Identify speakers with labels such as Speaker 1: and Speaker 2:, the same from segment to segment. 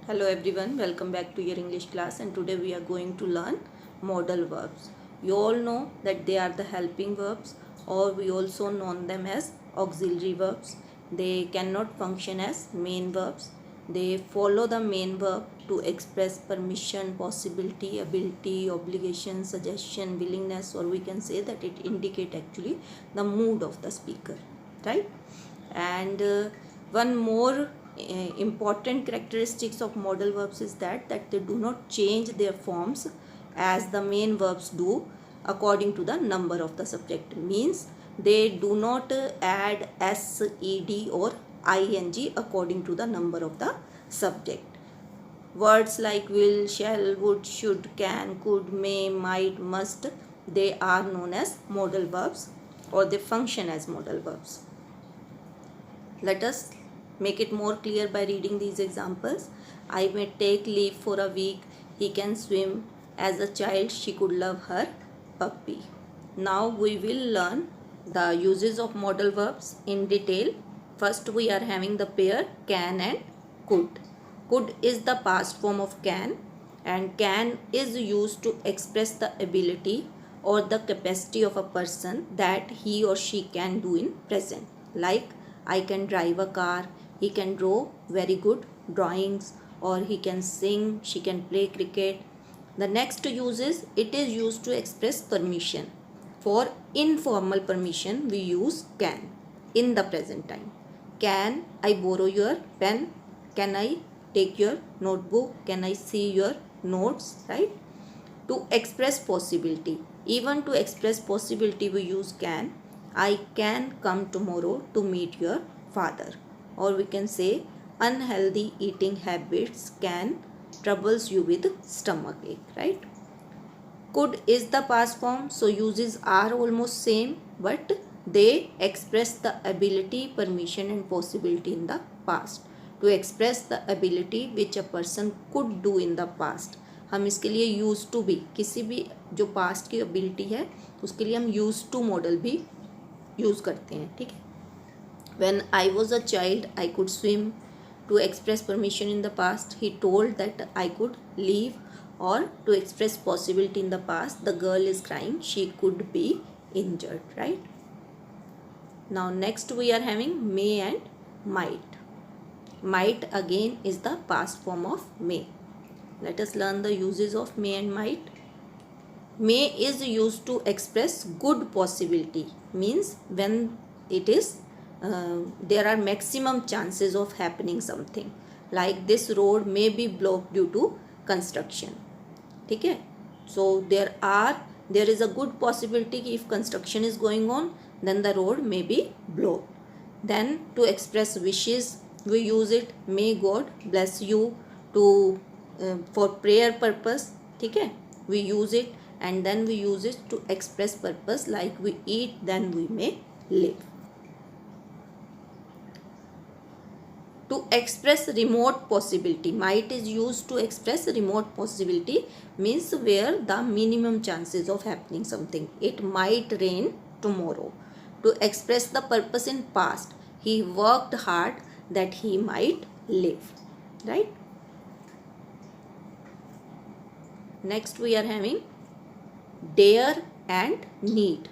Speaker 1: Hello everyone, welcome back to your English class, and today we are going to learn modal verbs. You all know that they are the helping verbs, or we also know them as auxiliary verbs. They cannot function as main verbs. They follow the main verb to express permission, possibility, ability, obligation, suggestion, willingness, or we can say that it indicate actually the mood of the speaker, right? And one more important characteristics of modal verbs is that they do not change their forms as the main verbs do according to the number of the subject. Means they do not add s, ed or ing according to the number of the subject. Words like will, shall, would, should, can, could, may, might, must, they are known as modal verbs, or they function as modal verbs. Let us make it more clear by reading these examples. I may take leave for a week. He can swim. As a child, she could love her puppy. Now we will learn the uses of modal verbs in detail. First, we are having the pair can and could. Could is the past form of can, and can is used to express the ability or the capacity of a person that he or she can do in present. Like I can drive a car, he can draw very good drawings, or he can sing, she can play cricket. The next use is it is used to express permission. For informal permission, we use can in the present time. Can I borrow your pen? Can I take your notebook? Can I see your notes? Right? To express possibility. Even to express possibility, we use can. I can come tomorrow to meet your father. Or we can say unhealthy eating habits can troubles you with stomach ache, right? Could is the past form, so uses are almost same, but they express the ability, permission and possibility in the past. To express the ability which a person could do in the past, हम इसके लिए use to भी, किसी भी जो past की ability है उसके लिए हम यूज टू मॉडल भी यूज़ करते हैं. ठीक है. When I was a child, I could swim. To express permission in the past, he told that I could leave. Or to express possibility in the past, the girl is crying, she could be injured, right? Now next we are having may and might. Might again is the past form of may. Let us learn the uses of may and might. May is used to express good possibility, means when it is there are maximum chances of happening something, like this road may be blocked due to construction. ठीक है. So there is a good possibility if construction is going on, then the road may be blocked. Then to express wishes, we use it may God bless you. To for prayer purpose, ठीक है, we use it. And then we use it to express purpose, like we eat then we may live. To express remote possibility, might is used to express remote possibility, means where the minimum chances of happening something. It might rain tomorrow. To express the purpose in past, he worked hard that he might live, right? Next we are having dare and need.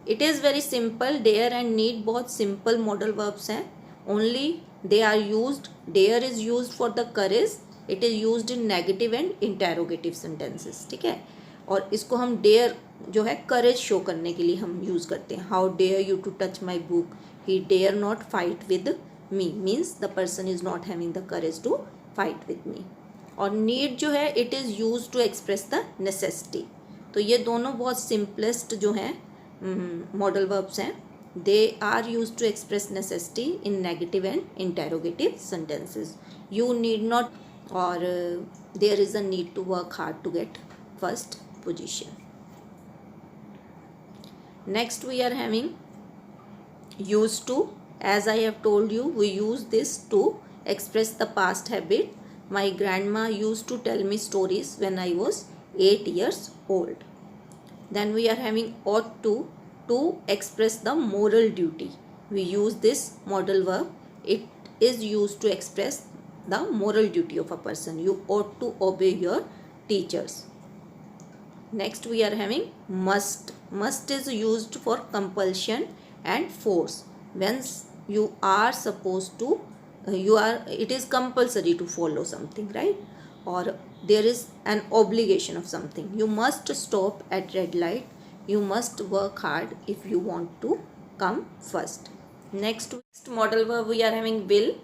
Speaker 1: It is very simple. dare and need बहुत simple modal verbs हैं. Only they are used, dare is used for the courage. It is used in negative and interrogative sentences. ठीक है. और इसको हम dare जो है courage show करने के लिए हम use करते हैं. How dare you to touch my book? He dare not fight with me, means the person is not having the courage to fight with me. और need जो है it is used to express the necessity. तो ये दोनों बहुत simplest जो हैं modal verbs हैं. They are used to express necessity in negative and interrogative sentences. You need not, or there is a need to work hard to get first position. Next we are having used to. As I have told you, we use this to express the past habit. My grandma used to tell me stories when I was 8 years old. Then we are having ought to express the moral duty. We use this modal verb. It is used to express the moral duty of a person. You ought to obey your teachers. Next we are having must. Must is used for compulsion and force. When you are supposed to, it is compulsory to follow something, right? Or there is an obligation of something. You must stop at red light. You must work hard if you want to come first. Next modal verb we are having will.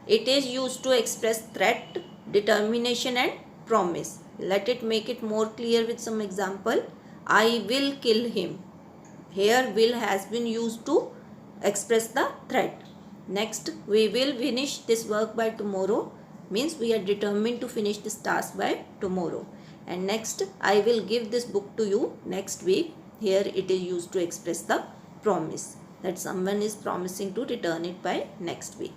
Speaker 1: It is used to express threat, determination and promise. Let it make it more clear with some example. I will kill him. Here will has been used to express the threat. Next, we will finish this work by tomorrow, means we are determined to finish this task by tomorrow. And next, I will give this book to you next week. Here it is used to express the promise that someone is promising to return it by next week.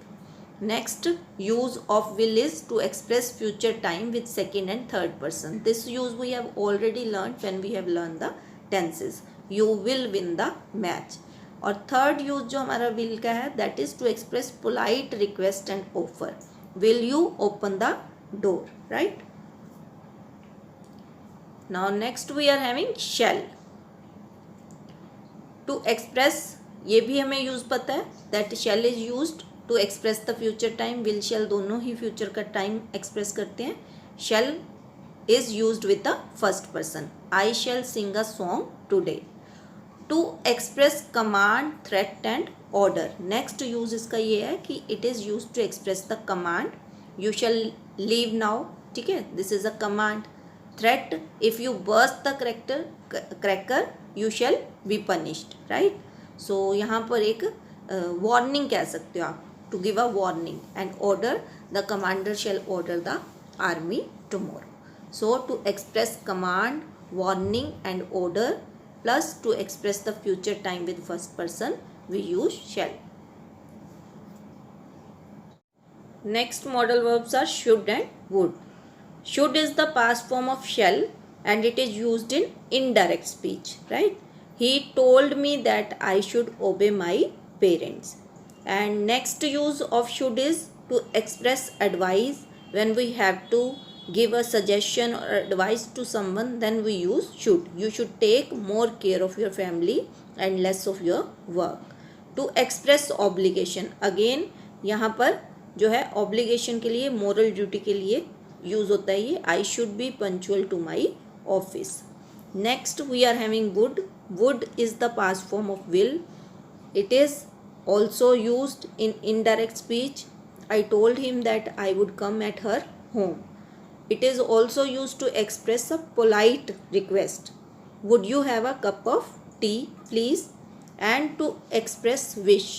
Speaker 1: Next use of will is to express future time with second and third person. This use we have already learned when we have learned the tenses. You will win the match. और third use जो हमारा will का है, that is to express polite request and offer. Will you open the door, right? Now next we are having shall. To express, ये भी हमें use पता है that shall is used to express the future time. Will shall दोनों ही future का time express करते हैं. Shall is used with the first person. I shall sing a song today. To express command, threat and order. Next use इसका ये है कि it is use to express the command. You shall leave now, ठीक है, this is a command. Threat, if you burst the cracker you shall be punished, right? So यहाँ पर एक warning कह सकते हो आप, to give a warning. And order, the commander shall order the army tomorrow. So to express command, warning and order plus to express the future time with first person we use shall. Next modal verbs are should and would. Should is the past form of shall and it is used in indirect speech, right? He told me that I should obey my parents. And next use of should is to express advice. When we have to give a suggestion or advice to someone, then we use should. You should take more care of your family and less of your work. To express obligation, again यहाँ पर जो है obligation के लिए, moral duty के लिए use होता है ये. I should be punctual to my office. Next we are having would. Would is the past form of will. It is also used in indirect speech. I told him that I would come at her home. It is also used to express a polite request. Would you have a cup of tea, please? And to express wish.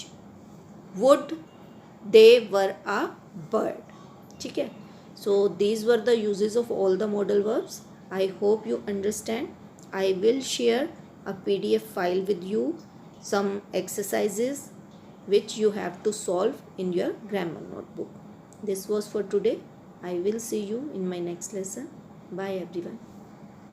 Speaker 1: Would they were a bird. ठीक है? So these were the uses of all the modal verbs. I hope you understand. I will share a PDF file with you, some exercises which you have to solve in your grammar notebook. This was for today. I will see you in my next lesson. Bye everyone.